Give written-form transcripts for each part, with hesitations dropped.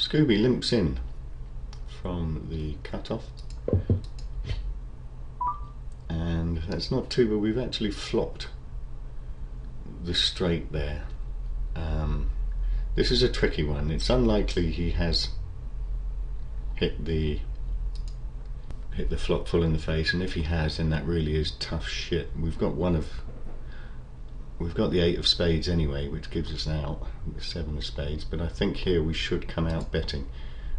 Scooby limps in from the cut-off, and that's not too bad. We've actually flopped the straight there. This is a tricky one. It's unlikely he has hit the flop full in the face, and if he has, then that really is tough shit. We've got the 8 of spades anyway, which gives us an out with 7 of spades, but I think here we should come out betting,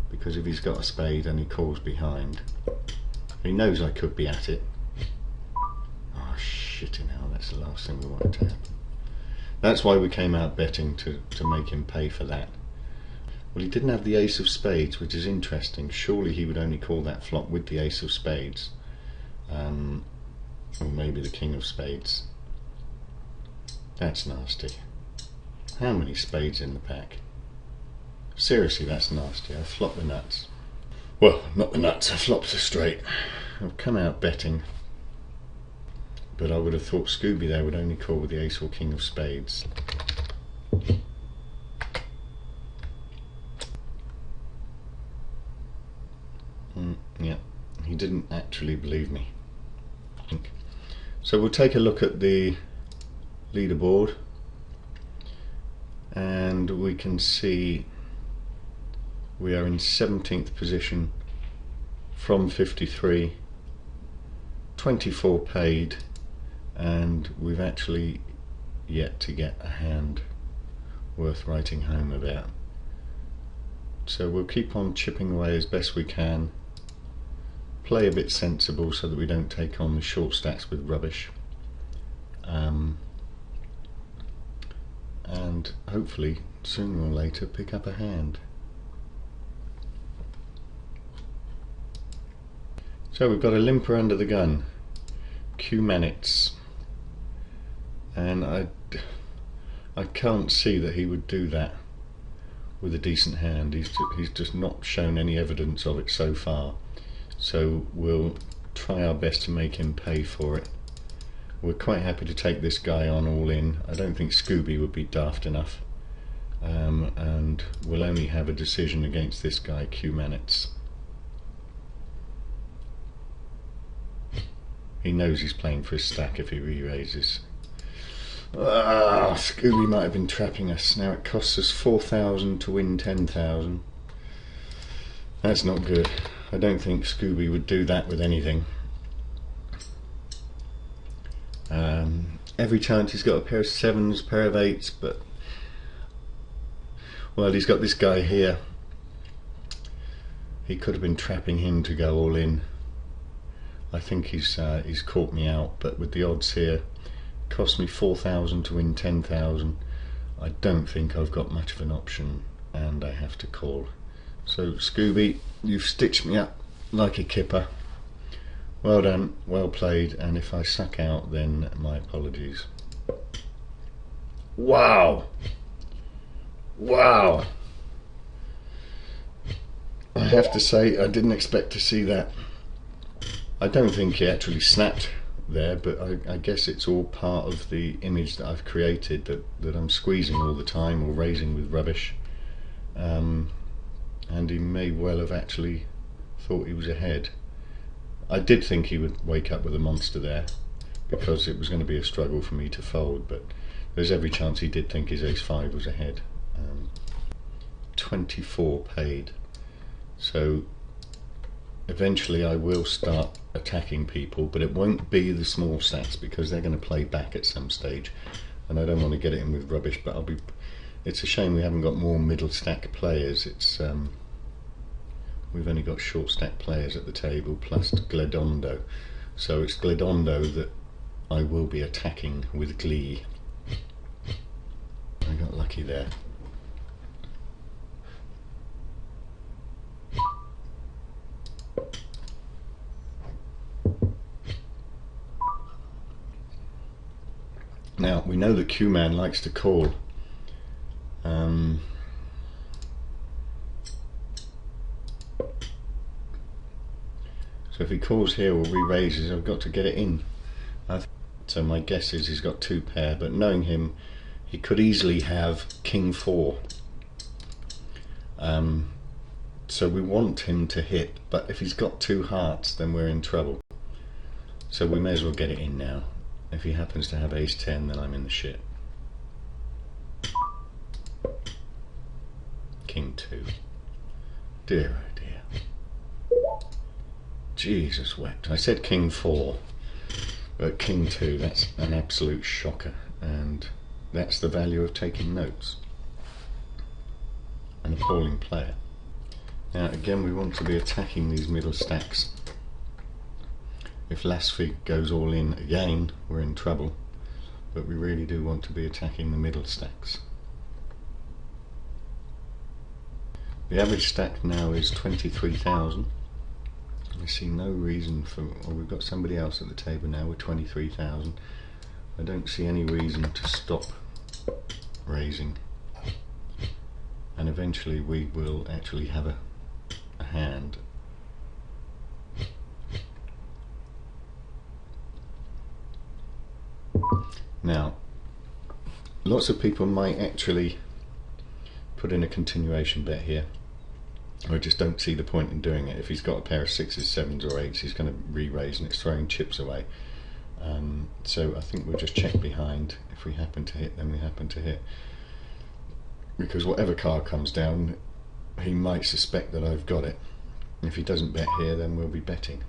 because if he's got a spade and he calls behind, he knows I could be at it. Oh shitting hell, that's the last thing we wanted to happen. That's why we came out betting, to make him pay for that. Well, he didn't have the ace of spades, which is interesting. Surely he would only call that flop with the ace of spades, or maybe the king of spades. That's nasty. How many spades in the pack? Seriously, that's nasty. I flopped the nuts. Well, not the nuts, I flopped the straight. I've come out betting, but I would have thought Scooby there would only call with the ace or king of spades. Yeah, he didn't actually believe me, I think. So we'll take a look at the leaderboard, and we can see we are in 17th position from 53, 24 paid, and we've actually yet to get a hand worth writing home about. So we'll keep on chipping away as best we can, play a bit sensible so that we don't take on the short stacks with rubbish, and hopefully sooner or later pick up a hand. So we've got a limper under the gun, Q Manitz, and I can't see that he would do that with a decent hand. He's just not shown any evidence of it so far, so we'll try our best to make him pay for it. We're quite happy to take this guy on all in. I don't think Scooby would be daft enough, and we'll only have a decision against this guy, Q Manitz. He knows he's playing for his stack if he re-raises. Scooby might have been trapping us. Now it costs us 4,000 to win 10,000. That's not good. I don't think Scooby would do that with anything. Every chance he's got a pair of 7s, pair of 8s, but well, he's got this guy here. He could have been trapping him to go all in. I think he's caught me out, but with the odds here, it cost me 4,000 to win 10,000. I don't think I've got much of an option, and I have to call. So Scooby, you've stitched me up like a kipper. Well done, well played, and if I suck out, then my apologies. Wow! Wow! I have to say, I didn't expect to see that. I don't think he actually snapped there, but I guess it's all part of the image that I've created, that I'm squeezing all the time or raising with rubbish, and he may well have actually thought he was ahead. I did think he would wake up with a monster there, because it was going to be a struggle for me to fold, but there's every chance he did think his ace-5 was ahead. 24 paid, so eventually I will start attacking people, but it won't be the small stacks, because they're going to play back at some stage, and I don't want to get it in with rubbish. But it's a shame we haven't got more middle stack players. It's we've only got short stack players at the table, plus Gledondo, so it's Gledondo that I will be attacking with glee. I got lucky there. Now, we know that Q-Man likes to call. So if he calls here or re-raises, I've got to get it in. So my guess is he's got 2 pair, but knowing him, he could easily have King 4. So we want him to hit, but if he's got two hearts, then we're in trouble. So we may as well get it in now. If he happens to have ace 10, then I'm in the shit. King 2. Dear oh dear. Jesus wept. I said King 4, but King 2, that's an absolute shocker. And that's the value of taking notes. An appalling player. Now again, we want to be attacking these middle stacks. If Lasfig goes all in again, we're in trouble, but we really do want to be attacking the middle stacks. The average stack now is 23,000. I see no reason for, well, we've got somebody else at the table now with 23,000. I don't see any reason to stop raising, and eventually we will actually have a hand. Now, lots of people might actually put in a continuation bet here. I just don't see the point in doing it. If he's got a pair of 6s, 7s or 8s, he's going to re-raise and it's throwing chips away. So I think we'll just check behind. If we happen to hit, then we happen to hit. Because whatever card comes down, he might suspect that I've got it. If he doesn't bet here, then we'll be betting.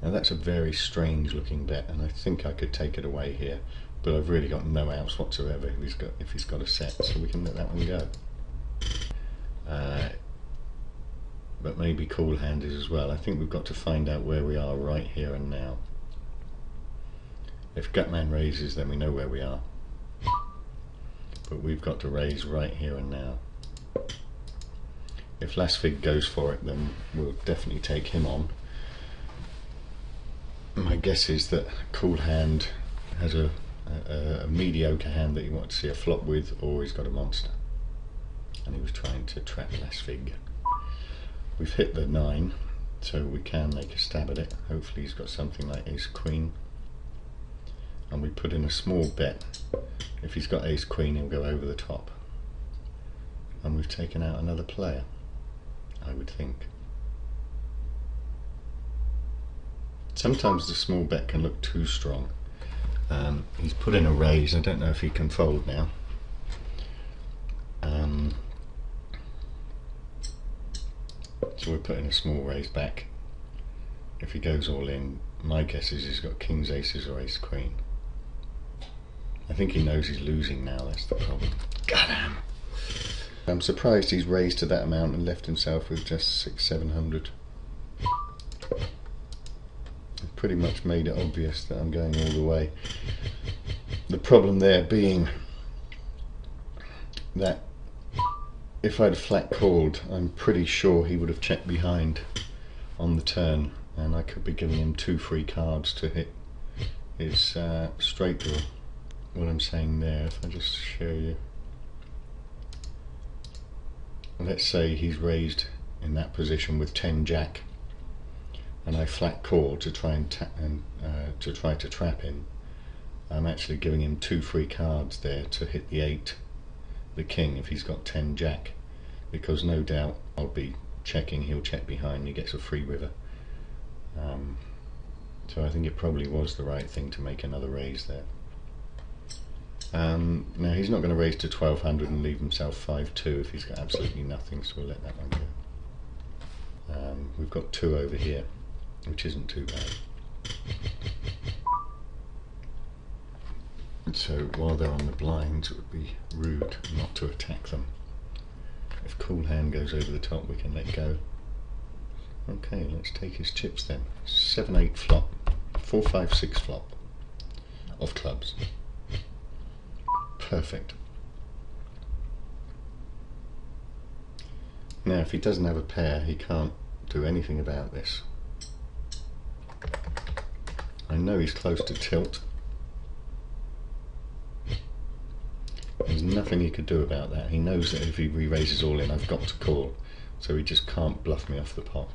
Now that's a very strange looking bet, and I think I could take it away here, but I've really got no outs whatsoever if he's got a set, so we can let that one go. But maybe cool hand is as well. I think we've got to find out where we are right here and now. If Gutman raises, then we know where we are, but we've got to raise right here and now. If Lasfig goes for it, then we'll definitely take him on. My guess is that cool hand has a mediocre hand that he wanted to see a flop with, or he's got a monster and he was trying to trap Lasfig. We've hit the 9, so we can make a stab at it. Hopefully he's got something like ace queen, and we put in a small bet. If he's got ace queen, he'll go over the top, and we've taken out another player, I would think. Sometimes the small bet can look too strong. He's put in a raise. I don't know if he can fold now. So we're putting a small raise back. If he goes all in, my guess is he's got kings, aces or ace queen. I think he knows he's losing now, that's the problem. Goddamn! I'm surprised he's raised to that amount and left himself with just 600-700. Pretty much made it obvious that I'm going all the way. The problem there being that if I'd flat called, I'm pretty sure he would have checked behind on the turn, and I could be giving him 2 free cards to hit his straight draw. What I'm saying there, if I just show you, let's say he's raised in that position with 10 jack, and I flat call to try and try to trap him. I'm actually giving him 2 free cards there to hit the 8, the king, if he's got 10 jack, because no doubt I'll be checking, he'll check behind and he gets a free river. So I think it probably was the right thing to make another raise there. Now he's not going to raise to 1200 and leave himself 5-2 if he's got absolutely nothing, so we'll let that one go. We've got 2 over here, which isn't too bad. So while they're on the blinds, it would be rude not to attack them. If cool hand goes over the top, we can let go. Okay, let's take his chips then. 7-8 flop, 4-5-6 flop of clubs. Perfect. Now if he doesn't have a pair, he can't do anything about this. I know he's close to tilt. There's nothing he could do about that. He knows that if he re-raises all in, I've got to call, so he just can't bluff me off the pot.